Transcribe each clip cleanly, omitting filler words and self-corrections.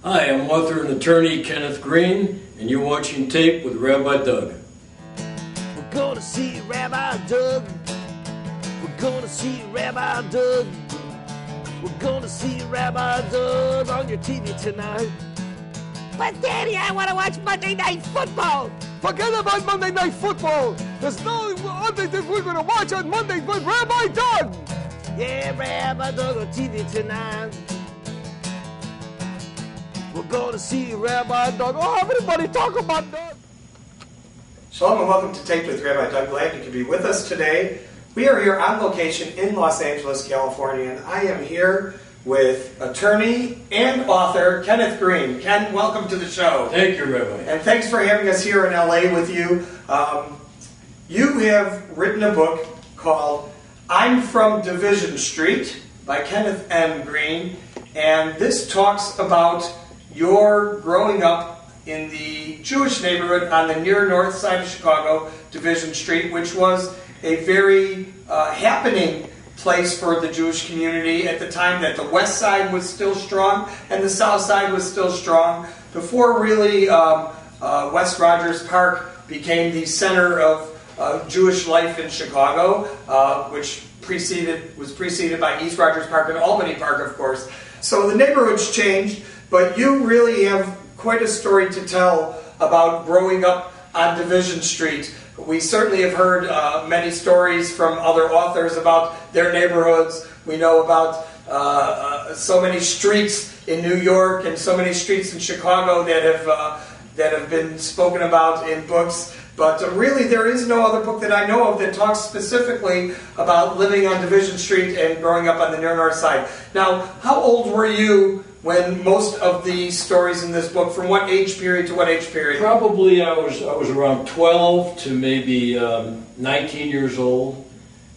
Hi, I'm author and attorney Kenneth Green, and you're watching Tape with Rabbi Doug. We're gonna see Rabbi Doug. We're gonna see Rabbi Doug. We're gonna see Rabbi Doug on your TV tonight. But Daddy, I want to watch Monday Night Football. Forget about Monday Night Football. There's no other thing we're going to watch on Monday but Rabbi Doug. Yeah, Rabbi Doug on TV tonight. We're gonna see Rabbi Doug. Oh, everybody talk about Doug. Shalom and welcome to Tape with Rabbi Doug. Glad you could be with us today. We are here on location in Los Angeles, California, and I am here with attorney and author Kenneth Green. Ken, welcome to the show. Thank you, Rabbi. And thanks for having us here in LA with you. You have written a book called I'm from Division Street by Kenneth M. Green, and this talks about your growing up in the Jewish neighborhood on the near north side of Chicago, Division Street, which was a very happening place for the Jewish community at the time that the west side was still strong and the south side was still strong, before really West Rogers Park became the center of Jewish life in Chicago, which was preceded by East Rogers Park and Albany Park, of course. So the neighborhood's changed, but you really have quite a story to tell about growing up on Division Street. We certainly have heard many stories from other authors about their neighborhoods. We know about so many streets in New York and so many streets in Chicago that have been spoken about in books. But really, there is no other book that I know of that talks specifically about living on Division Street and growing up on the near north side. Now, how old were you when most of the stories in this book, from what age period to what age period? Probably I was around 12 to maybe 19 years old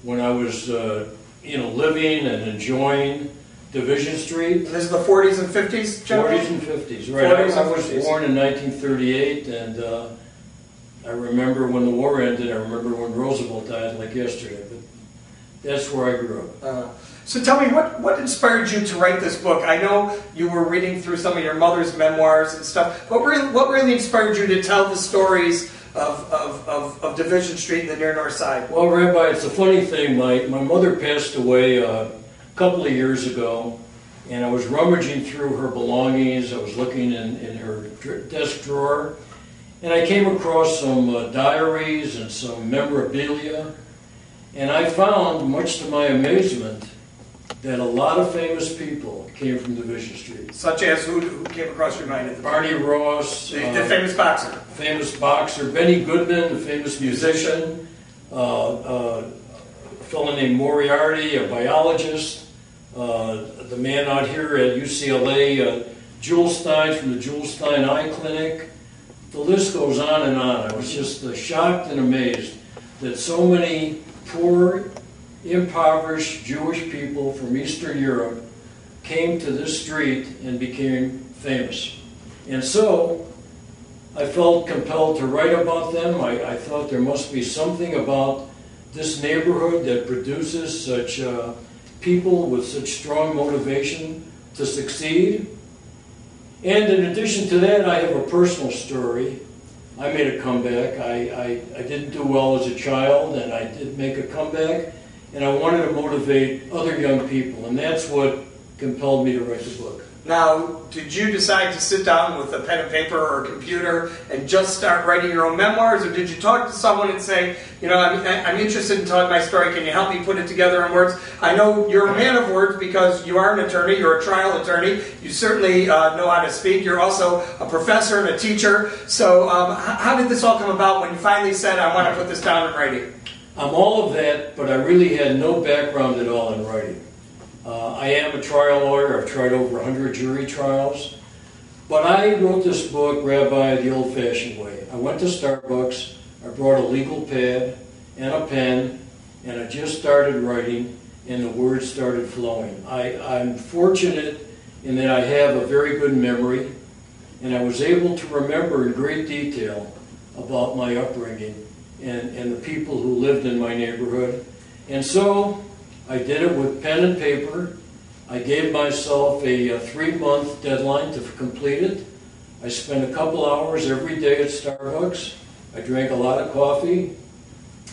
when I was living and enjoying Division Street. And this is the 40s and 50s, generally? 40s and 50s, right. 40s I was born in 1938, and I remember when the war ended. I remember when Roosevelt died, like yesterday. But that's where I grew up. So tell me, what inspired you to write this book? I know you were reading through some of your mother's memoirs and stuff, but what really inspired you to tell the stories of Division Street and the near north side? Well, Rabbi, it's a funny thing. My mother passed away a couple of years ago, and I was rummaging through her belongings. I was looking in her desk drawer, and I came across some diaries and some memorabilia, and I found, much to my amazement, that a lot of famous people came from Division Street. Such as who came across your mind at the time? Barney Ross. The famous boxer. Famous boxer. Benny Goodman, the famous musician. A fellow named Moriarty, a biologist. The man out here at UCLA, Jules Stein from the Jules Stein Eye Clinic. The list goes on and on. I was just shocked and amazed that so many poor, impoverished Jewish people from Eastern Europe came to this street and became famous. And so I felt compelled to write about them. I thought there must be something about this neighborhood that produces such people with such strong motivation to succeed. And in addition to that, I have a personal story. I made a comeback. I didn't do well as a child, and I did make a comeback. And I wanted to motivate other young people, and that's what compelled me to write the book. Now, did you decide to sit down with a pen and paper or a computer and just start writing your own memoirs, or did you talk to someone and say, I'm interested in telling my story, can you help me put it together in words? I know you're a man of words because you are an attorney, you're a trial attorney, you certainly know how to speak, you're also a professor and a teacher, so how did this all come about when you finally said, I want to put this down in writing? I'm all of that, but I really had no background at all in writing. I am a trial lawyer. I've tried over 100 jury trials. But I wrote this book, Rabbi, the old-fashioned way. I went to Starbucks, I brought a legal pad and a pen, and I just started writing, and the words started flowing. I'm fortunate in that I have a very good memory, and I was able to remember in great detail about my upbringing and the people who lived in my neighborhood. And so I did it with pen and paper, I gave myself a 3-month deadline to complete it. I spent a couple hours every day at Starbucks. I drank a lot of coffee,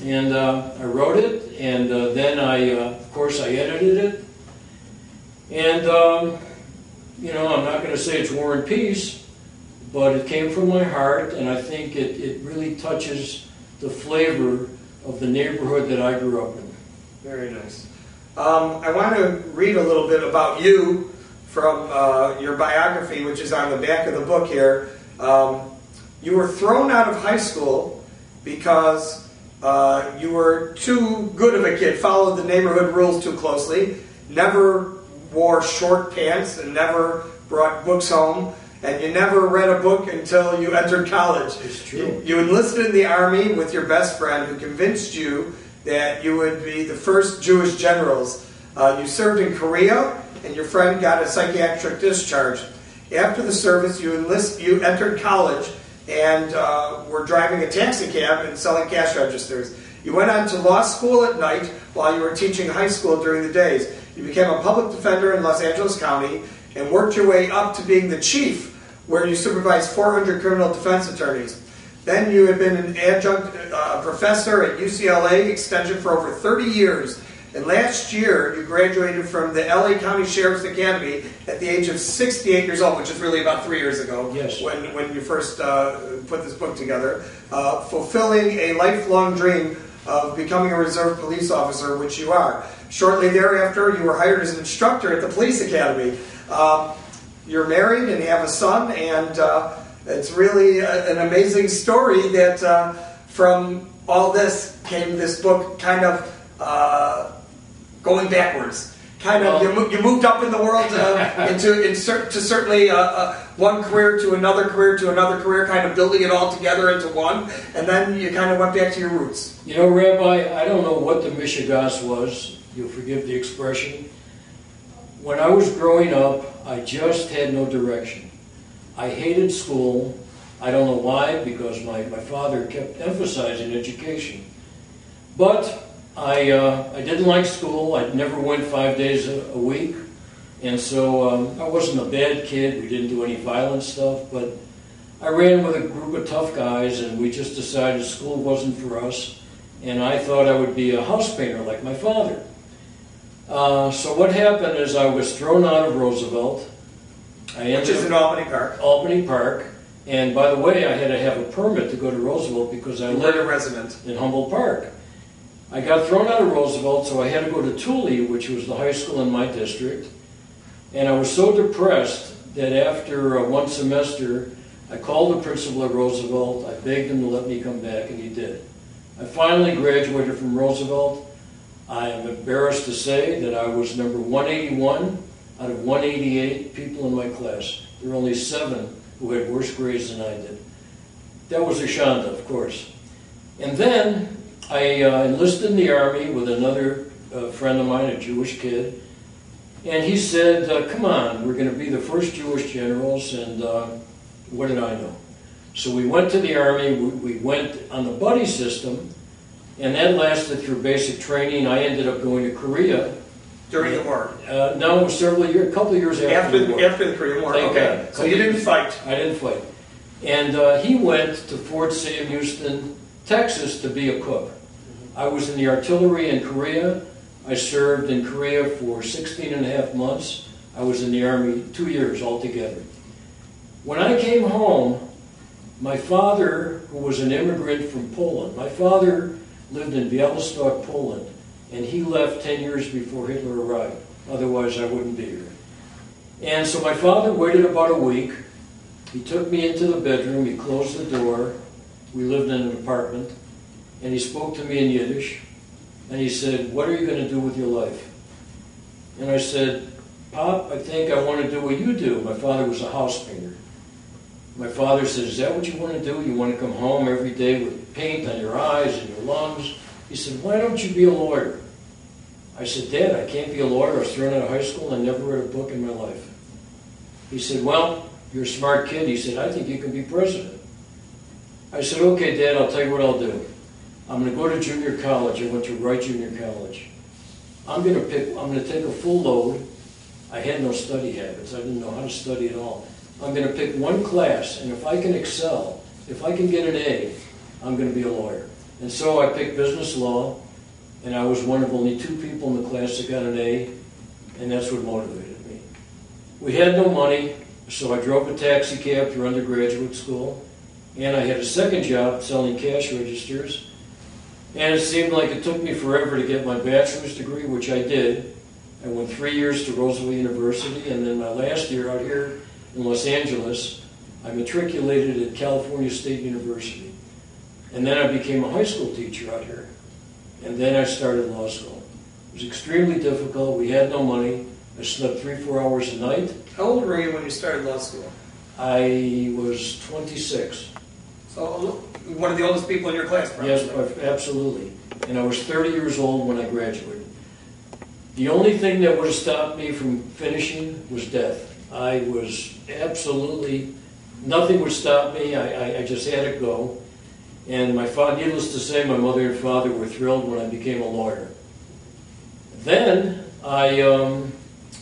and I wrote it, and then of course, I edited it. And, I'm not going to say it's War and Peace, but it came from my heart, and I think it really touches the flavor of the neighborhood that I grew up in. Very nice. I want to read a little bit about you from your biography, which is on the back of the book here. You were thrown out of high school because you were too good of a kid, followed the neighborhood rules too closely, never wore short pants, and never brought books home, and you never read a book until you entered college. It's true. You enlisted in the Army with your best friend who convinced you that you would be the first Jewish generals. You served in Korea, and your friend got a psychiatric discharge. After the service, you entered college and were driving a taxi cab and selling cash registers. You went on to law school at night while you were teaching high school during the days. You became a public defender in Los Angeles County and worked your way up to being the chief, where you supervised 400 criminal defense attorneys. Then you had been an adjunct professor at UCLA Extension for over 30 years. And last year, you graduated from the LA County Sheriff's Academy at the age of 68 years old, which is really about 3 years ago, yes, when you first put this book together, fulfilling a lifelong dream of becoming a reserve police officer, which you are. Shortly thereafter, you were hired as an instructor at the police academy. You're married and you have a son, and it's really an amazing story that from all this came this book kind of going backwards. Kind of, you moved up in the world to certainly one career to another career, kind of building it all together into one, and then you kind of went back to your roots. You know, Rabbi, I don't know what the Mishigas was, you'll forgive the expression. When I was growing up, I just had no direction. I hated school. I don't know why, because my father kept emphasizing education. But I didn't like school. I never went 5 days a week. And so I wasn't a bad kid. We didn't do any violent stuff. But I ran with a group of tough guys, and we just decided school wasn't for us. And I thought I would be a house painter like my father. So what happened is I was thrown out of Roosevelt. Which is in Albany Park. Albany Park. And by the way, I had to have a permit to go to Roosevelt because I lived a resident in Humboldt Park. I got thrown out of Roosevelt, so I had to go to Thule, which was the high school in my district. And I was so depressed that after one semester, I called the principal at Roosevelt. I begged him to let me come back, and he did. I finally graduated from Roosevelt. I am embarrassed to say that I was number 181 out of 188 people in my class. There were only 7 who had worse grades than I did. That was a shanda, of course. And then I enlisted in the Army with another friend of mine, a Jewish kid. And he said, come on, we're going to be the first Jewish generals. And what did I know? So we went to the Army. We went on the buddy system. And that lasted through basic training. I ended up going to Korea. During the war? No, it was a couple of years after the war. After the Korean War, okay. So you didn't fight? I didn't fight. And he went to Fort Sam Houston, Texas to be a cook. I was in the artillery in Korea. I served in Korea for 16 and a half months. I was in the Army 2 years altogether. When I came home, my father, who was an immigrant from Poland, my father lived in Białystok, Poland, and he left 10 years before Hitler arrived. Otherwise, I wouldn't be here. And so my father waited about a week. He took me into the bedroom. He closed the door. We lived in an apartment. And he spoke to me in Yiddish. And he said, what are you going to do with your life? And I said, Pop, I think I want to do what you do. My father was a house painter. My father said, is that what you want to do? You want to come home every day with paint on your eyes and your lungs? He said, why don't you be a lawyer? I said, Dad, I can't be a lawyer. I was thrown out of high school and I never read a book in my life. He said, well, you're a smart kid. He said, I think you can be president. I said, okay, Dad, I'll tell you what I'll do. I'm going to go to junior college. I went to Wright Junior College. I'm going to take a full load. I had no study habits. I didn't know how to study at all. I'm going to pick one class, and if I can excel, if I can get an A, I'm going to be a lawyer. And so I picked business law, and I was one of only 2 people in the class that got an A, and that's what motivated me. We had no money, so I drove a taxi cab through undergraduate school, and I had a second job selling cash registers, and it seemed like it took me forever to get my bachelor's degree, which I did. I went 3 years to Roosevelt University, and then my last year out here in Los Angeles, I matriculated at California State University. And then I became a high school teacher out here. And then I started law school. It was extremely difficult. We had no money. I slept 3-4 hours a night. How old were you when you started law school? I was 26. So one of the oldest people in your class, probably. Yes, absolutely. And I was 30 years old when I graduated. The only thing that would have stopped me from finishing was death. I was absolutely, nothing would stop me. I just had to go. And needless to say, my mother and father were thrilled when I became a lawyer. Then I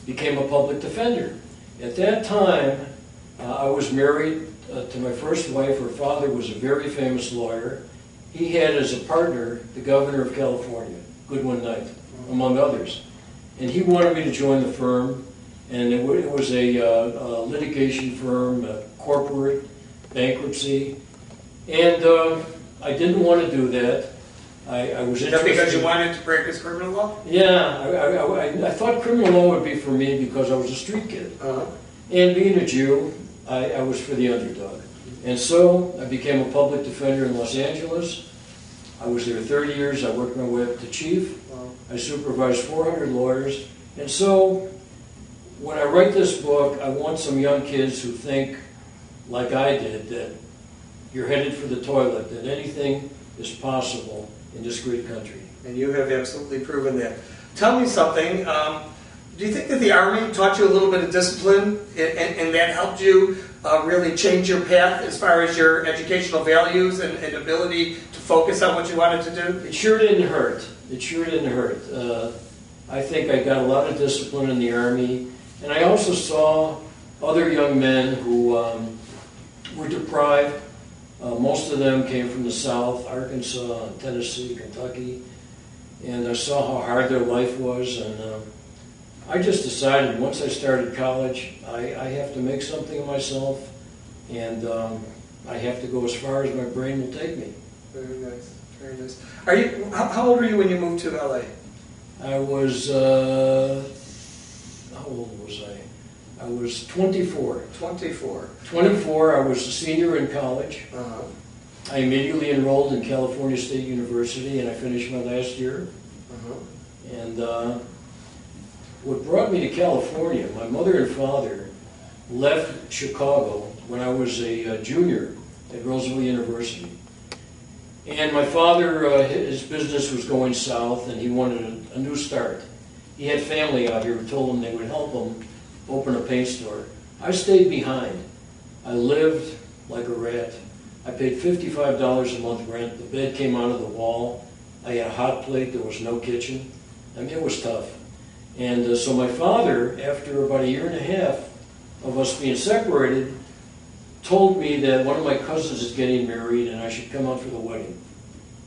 became a public defender. At that time, I was married to my first wife. Her father was a very famous lawyer. He had as a partner the governor of California, Goodwin Knight, among others. And he wanted me to join the firm, and it was a litigation firm, a corporate bankruptcy, and I didn't want to do that. I was interested. Is that because you wanted to practice criminal law? Yeah, I thought criminal law would be for me because I was a street kid. And being a Jew, I was for the underdog. And so I became a public defender in Los Angeles. I was there 30 years. I worked my way up to chief. I supervised 400 lawyers. And so when I write this book, I want some young kids who think, like I did, that you're headed for the toilet, that anything is possible in this great country. And you have absolutely proven that. Tell me something. Do you think that the Army taught you a little bit of discipline and that helped you really change your path as far as your educational values and ability to focus on what you wanted to do? It sure didn't hurt. It sure didn't hurt. I think I got a lot of discipline in the Army, and I also saw other young men who were deprived. Most of them came from the South, Arkansas, Tennessee, Kentucky, and I saw how hard their life was, and I just decided once I started college, I have to make something of myself, and I have to go as far as my brain will take me. Very nice, very nice. How old were you when you moved to LA? I was, how old was I? I was 24. 24. 24, I was a senior in college. I immediately enrolled in California State University, and I finished my last year. And what brought me to California, my mother and father left Chicago when I was a junior at Roosevelt University. And my father, his business was going south, and he wanted a new start. He had family out here who told him they would help him open a paint store. I stayed behind. I lived like a rat. I paid $55 a month rent. The bed came out of the wall. I had a hot plate. There was no kitchen. I mean, it was tough. And so my father, after about 1.5 years of us being separated, told me that one of my cousins is getting married and I should come out for the wedding.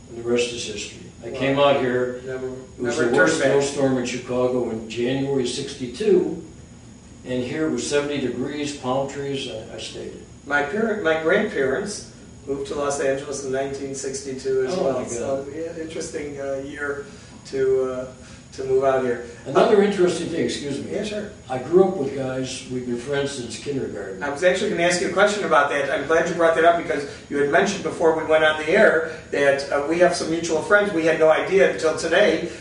And the rest is history. I came out here. It was the worst snowstorm in Chicago in January '62. And here it was 70 degrees, palm trees. I stayed. My grandparents moved to Los Angeles in 1962 as well. So yeah, interesting year to move out here. Another interesting thing, excuse me. Yeah, sure. I grew up with guys, we've been friends since kindergarten. I was actually going to ask you a question about that. I'm glad you brought that up because you had mentioned before we went on the air that we have some mutual friends. We had no idea until today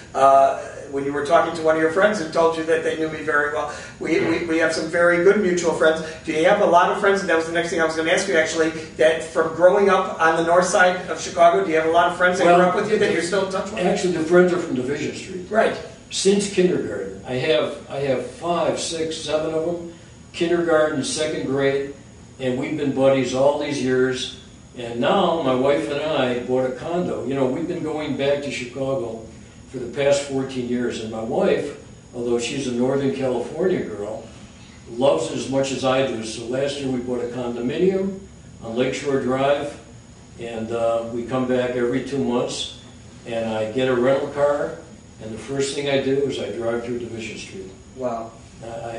when you were talking to one of your friends who told you that they knew me very well. We have some very good mutual friends. Do you have a lot of friends? And that was the next thing I was going to ask you actually, that from growing up on the north side of Chicago, do you have a lot of friends that grew up with you that you're still in touch with? Actually, the friends are from Division Street. Right. Since kindergarten. I have 5, 6, 7 of them. Kindergarten, second grade, and we've been buddies all these years. And now my wife and I bought a condo. You know, we've been going back to Chicago for the past 14 years, and my wife although she's a Northern California girl, loves it as much as I do. So last year we bought a condominium on Lakeshore Drive, and we come back every 2 months, and I get a rental car, and the first thing I do is I drive through Division Street. Wow.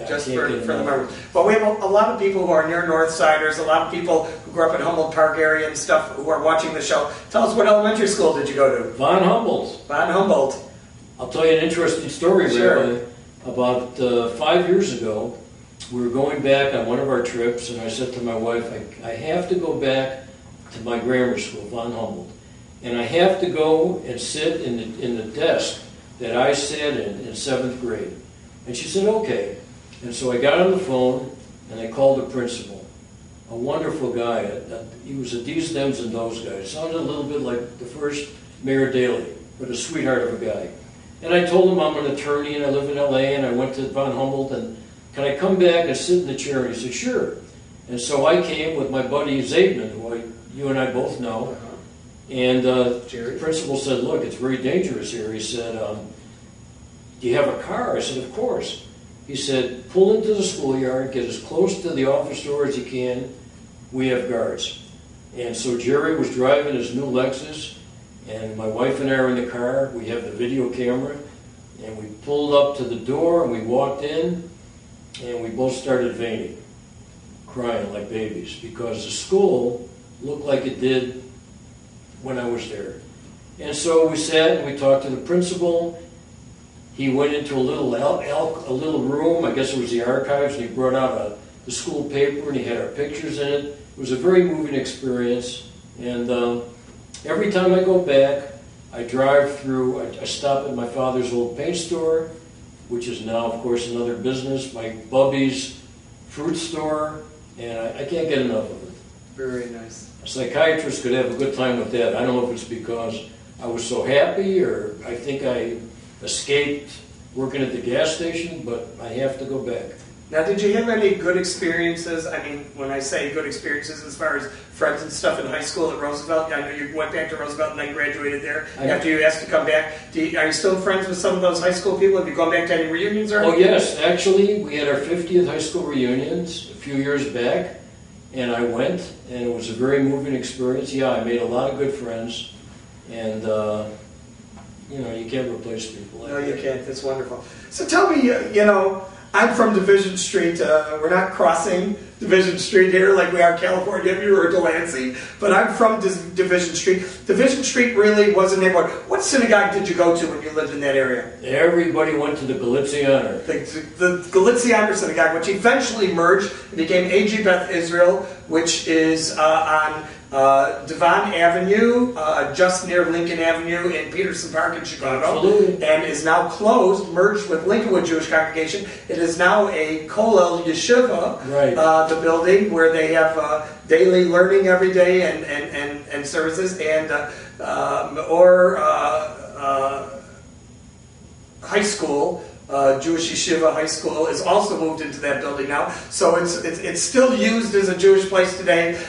Just for the memory. Well, we have a lot of people who are near Northsiders, a lot of people who grew up in Humboldt Park area and stuff who are watching the show. Tell us, what elementary school did you go to? Von Humboldt. Von Humboldt. I'll tell you an interesting story, Sure. Rabbi. About 5 years ago, we were going back on one of our trips, and I said to my wife, I have to go back to my grammar school, Von Humboldt, and I have to go and sit in the desk that I sat in 7th grade. And she said, okay. And so I got on the phone, and I called the principal. A wonderful guy. He was a D's, Dems, and Those guy. Sounded a little bit like the first Mayor Daley, but a sweetheart of a guy. And I told him I'm an attorney, and I live in L.A., and I went to Von Humboldt, and can I come back and sit in the chair? And he said, sure. And so I came with my buddy Zaidman, who you and I both know. And the principal said, look, it's very dangerous here. He said, do you have a car? I said, of course. He said, pull into the schoolyard, get as close to the office door as you can. We have guards. And so Jerry was driving his new Lexus, and my wife and I are in the car. We have the video camera, and we pulled up to the door, and we walked in, and we both started fainting, crying like babies, because the school looked like it did when I was there. And so we sat and we talked to the principal. He went into a little room, I guess it was the archives, and he brought out the school paper, and he had our pictures in it. It was a very moving experience, and every time I go back, I drive through, I stop at my father's old paint store, which is now, of course, another business, my Bubby's fruit store, and I can't get enough of it. Very nice. A psychiatrist could have a good time with that. I don't know if it's because I was so happy, or I think I escaped working at the gas station, but I have to go back. Now, did you have any good experiences? I mean, when I say good experiences, as far as friends and stuff in high school at Roosevelt, I know you went back to Roosevelt and then graduated there after you asked to come back. Are you still friends with some of those high school people? Have you gone back to any reunions or anything? Oh, yes. Actually, we had our 50th high school reunions a few years back, and I went, and it was a very moving experience. Yeah, I made a lot of good friends, and you know, you can't replace people like that. No, you can't. That's wonderful. So tell me, you know, I'm from Division Street. We're not crossing Division Street here like we are California, if you were Delancey, but I'm from Division Street. Division Street really was a neighborhood. What synagogue did you go to when you lived in that area? Everybody went to the Galicianer. The Galicianer Synagogue, which eventually merged and became A.G. Beth Israel, which is on Devon Avenue, just near Lincoln Avenue in Peterson Park in Chicago. Absolutely. And is now closed, merged with Lincolnwood Jewish Congregation. It is now a Kollel Yeshiva, right. The building where they have daily learning every day and services, and high school. Jewish Yeshiva High School is also moved into that building now. So it's still used as a Jewish place today,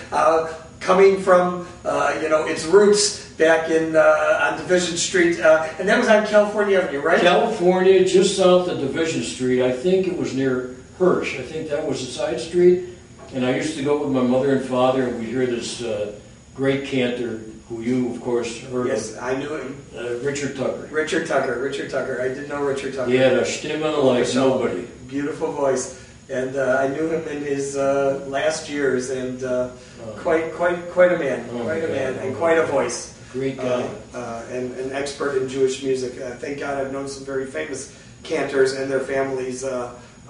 coming from its roots back in on Division Street, and that was on California Avenue, right? California, just south of Division Street. I think it was near Hirsch. I think that was a side street. And I used to go with my mother and father, and we'd hear this great cantor, who you, of course, heard Yes, of. I knew him. Richard Tucker. Richard Tucker. I did know Richard Tucker. He had a stimme like nobody. Beautiful voice. And I knew him in his last years, and quite a man, and quite a voice. Great guy. And an expert in Jewish music. Thank God I've known some very famous cantors and their families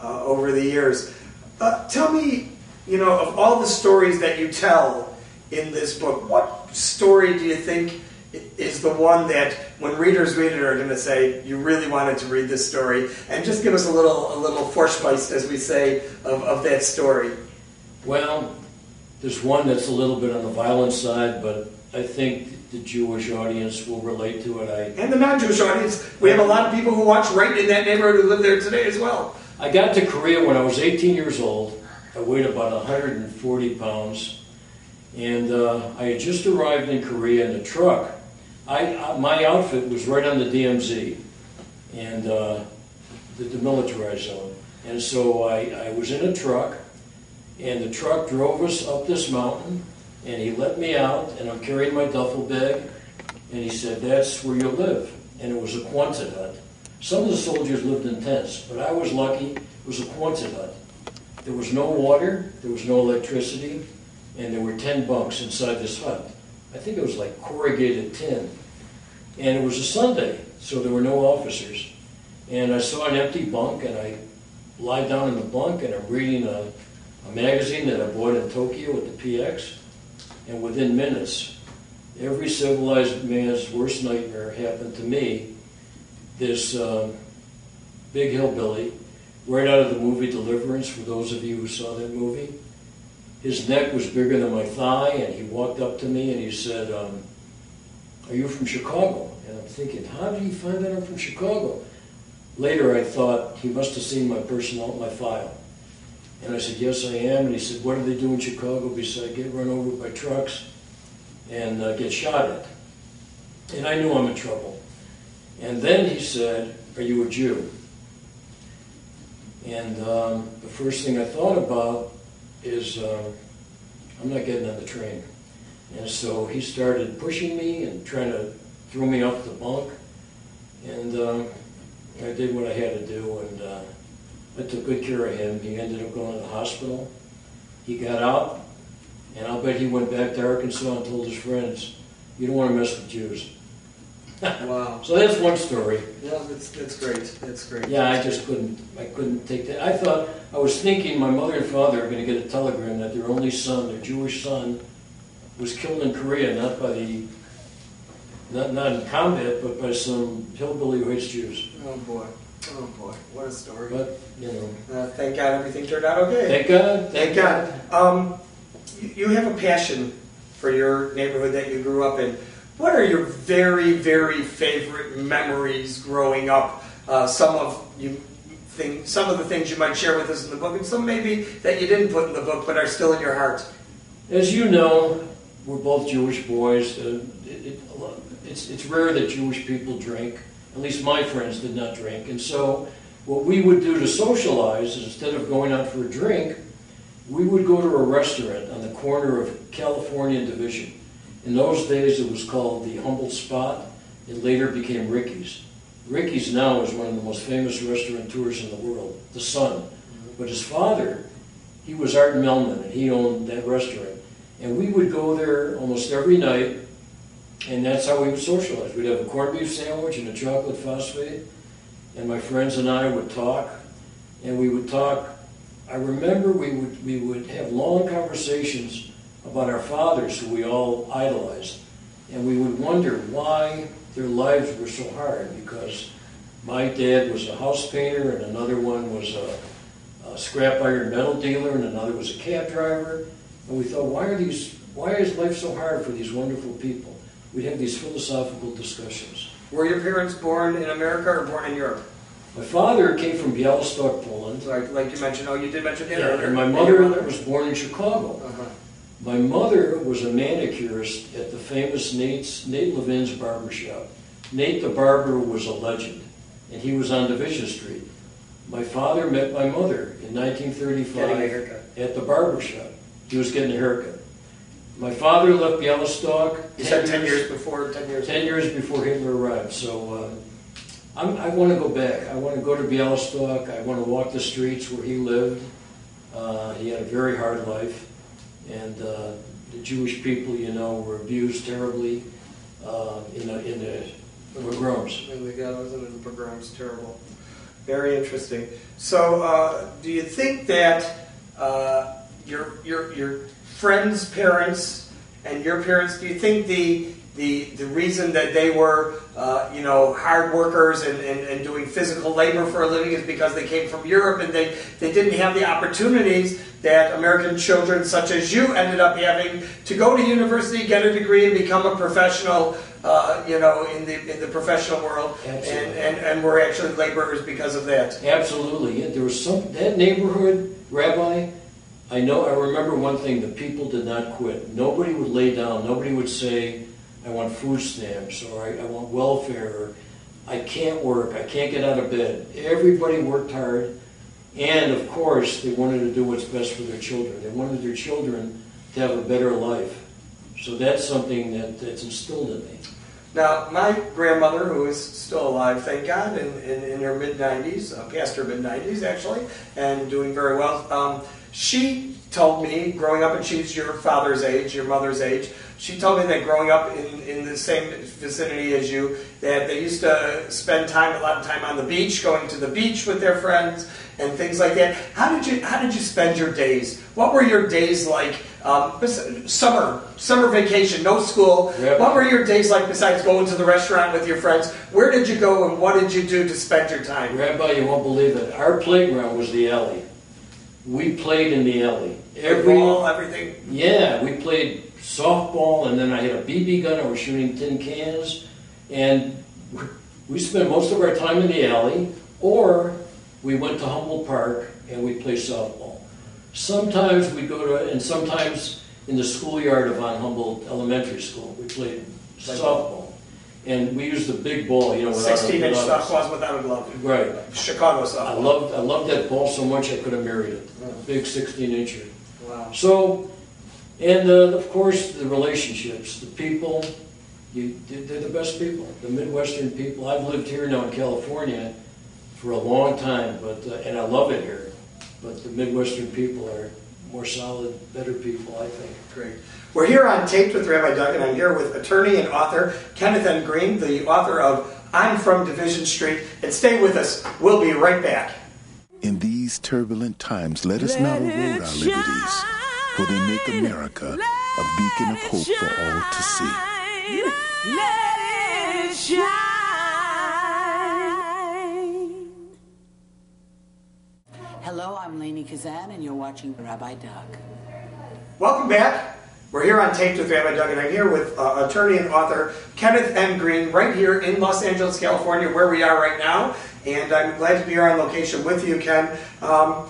over the years. Tell me, of all the stories that you tell in this book, what story do you think is the one that when readers read it are going to say, you really wanted to read this story? And just give us a little Vorspeise, as we say, of that story. Well, there's one that's a little bit on the violent side, but I think the Jewish audience will relate to it. And the non-Jewish audience. We have a lot of people who watch right in that neighborhood who live there today as well. I got to Korea when I was 18 years old. I weighed about 140 pounds. And I had just arrived in Korea in a truck. My outfit was right on the DMZ. And the demilitarized zone. And so I was in a truck, and the truck drove us up this mountain, and he let me out, and I'm carrying my duffel bag, and he said, "That's where you'll live." And it was a Quonset hut. Some of the soldiers lived in tents, but I was lucky, it was a Quonset hut. There was no water, there was no electricity, and there were 10 bunks inside this hut. I think it was like corrugated tin. And it was a Sunday, so there were no officers. And I saw an empty bunk, and I lie down in the bunk, and I'm reading a magazine that I bought in Tokyo at the PX. And within minutes, every civilized man's worst nightmare happened to me. This big hillbilly, right out of the movie Deliverance, for those of you who saw that movie. His neck was bigger than my thigh, and he walked up to me and he said, "Are you from Chicago?" And I'm thinking, how did he find that I'm from Chicago? Later I thought he must have seen my file. And I said, "Yes, I am." And he said, "What do they do in Chicago besides get run over by trucks and get shot at?" And I knew I'm in trouble. And then he said, "Are you a Jew?" And the first thing I thought about is, I'm not getting on the train. And so he started pushing me and trying to throw me off the bunk. And I did what I had to do, and I took good care of him. He ended up going to the hospital. He got out, and I'll bet he went back to Arkansas and told his friends, "You don't want to mess with Jews." Wow. So that's one story. Yeah, that's great. That's great. Yeah, I couldn't take that. I was thinking my mother and father are going to get a telegram that their only son, their Jewish son, was killed in Korea, not in combat, but by some hillbilly who hates Jews. Oh boy, what a story. But, thank God everything turned out okay. Thank God. Thank God. You have a passion for your neighborhood that you grew up in. What are your very, very favorite memories growing up? Some of the things you might share with us in the book, and some maybe that you didn't put in the book but are still in your heart. As you know, we're both Jewish boys. It's rare that Jewish people drink. At least my friends did not drink. And so what we would do to socialize is, instead of going out for a drink, we would go to a restaurant on the corner of California and Division. In those days, it was called the Humboldt Spot. It later became Ricky's. Ricky's now is one of the most famous restaurateurs in the world, the son. But his father, he was Art Melman, and he owned that restaurant. And we would go there almost every night, and that's how we would socialize. We'd have a corned beef sandwich and a chocolate phosphate, and my friends and I would talk, and we would talk. I remember we would have long conversations about our fathers, who we all idolized, and we would wonder why their lives were so hard, because my dad was a house painter, and another one was a scrap iron metal dealer, and another was a cab driver, and we thought, why is life so hard for these wonderful people? We'd have these philosophical discussions. Were your parents born in America or born in Europe? My father came from Białystok, Poland. Like you mentioned, you did mention that Yeah, earlier. and my mother was born in Chicago. Uh-huh. My mother was a manicurist at the famous Nate Levin's barbershop. Nate the barber was a legend, and he was on Division Street. My father met my mother in 1935 Getting a haircut. at the barbershop. He was getting a haircut. My father left Białystok 10 years before. 10 years before Hitler arrived. So I want to go back. I want to go to Białystok. I want to walk the streets where he lived. He had a very hard life. And the Jewish people, were abused terribly in the pogroms. And the gallows and the pogroms, terrible. Very interesting. So, do you think that your friends' parents and your parents, do you think the reason that they were hard workers and doing physical labor for a living is because they came from Europe and they didn't have the opportunities that American children such as you ended up having to go to university, get a degree, and become a professional, in the professional world, and were actually laborers because of that. Absolutely. There was that neighborhood, Rabbi. I remember one thing: the people did not quit. Nobody would lay down. Nobody would say, "I want food stamps," or "I want welfare." I can't work, I can't get out of bed. Everybody worked hard, and of course, they wanted to do what's best for their children. They wanted their children to have a better life. So that's something that's instilled in me. Now, my grandmother, who is still alive, thank God, in her mid-90s, past her mid-90s actually, and doing very well, she told me, growing up, and she's your father's age, your mother's age, she told me that growing up in the same vicinity as you, that they used to spend a lot of time on the beach, going to the beach with their friends and things like that. How did you spend your days? What were your days like? Summer vacation, no school. Yep. What were your days like besides going to the restaurant with your friends? Where did you go and what did you do to spend your time? Rabbi, you won't believe it. Our playground was the alley. We played in the alley. Everything? Yeah, we played softball, and then I had a BB gun. I was shooting tin cans. And we spent most of our time in the alley, or we went to Humboldt Park and we played softball. Sometimes we go to, and sometimes in the schoolyard of Von Humboldt Elementary School, we played softball. And we used the big ball, you know, without 16-inch softballs without a glove. Right. Chicago softball. I loved that ball so much I could have married it. Big 16-incher. Wow. So, and of course the relationships, the people, they're the best people, the Midwestern people. I've lived here now in California for a long time, but and I love it here. But the Midwestern people are more solid, better people, I think. Great. We're here on Taped with Rabbi Doug, and I'm here with attorney and author Kenneth N. Green, the author of I'm From Division Street. And stay with us. We'll be right back. In these turbulent times, let us not erode our liberties, for they make America a beacon of hope for all to see. Let it shine. Hello, I'm Lainey Kazan, and you're watching Rabbi Doug. Welcome back. We're here on Taped with Rabbi Doug, and I'm here with attorney and author Kenneth N. Green, right here in Los Angeles, California, where we are right now. And I'm glad to be here on location with you, Ken. Are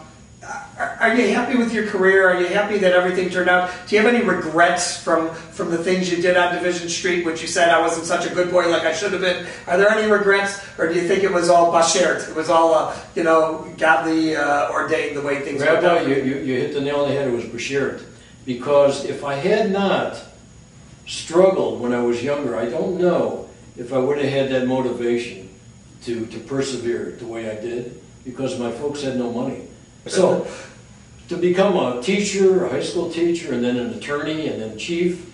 you happy with your career? Are you happy that everything turned out? Do you have any regrets from the things you did on Division Street, which you said I wasn't such a good boy like I should have been? Are there any regrets, or do you think it was all bashert? It was all, godly ordained the way things went down? Rabbi, you hit the nail on the head. It was bashert. Because if I had not struggled when I was younger, I don't know if I would have had that motivation to persevere the way I did, because my folks had no money. So to become a teacher, a high school teacher, and then an attorney, and then chief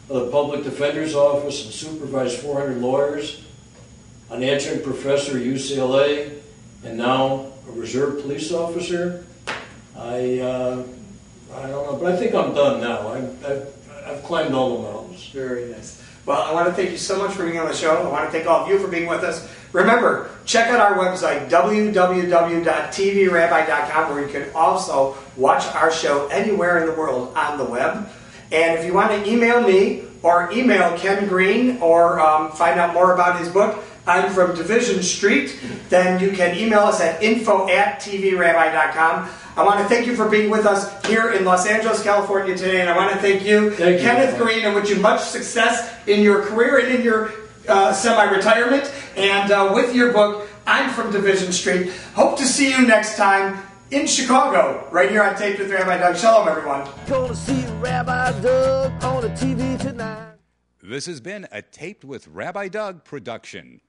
of the public defender's office, and supervise 400 lawyers, an adjunct professor at UCLA, and now a reserve police officer, I don't know, but I think I'm done now. I've climbed all the mountains. Very nice. Well, I want to thank you so much for being on the show. I want to thank all of you for being with us. Remember, check out our website, www.tvrabbi.com, where you can also watch our show anywhere in the world on the web. And if you want to email me or email Ken Green or find out more about his book, I'm From Division Street, then you can email us at info@tvrabbi.com. I want to thank you for being with us here in Los Angeles, California today, and I want to thank you, Kenneth Green, and wish you much success in your career and in your semi-retirement, and with your book, I'm From Division Street. Hope to see you next time in Chicago, right here on Taped with Rabbi Doug. Shalom, everyone. Gonna see Rabbi Doug on the TV tonight. This has been a Taped with Rabbi Doug production.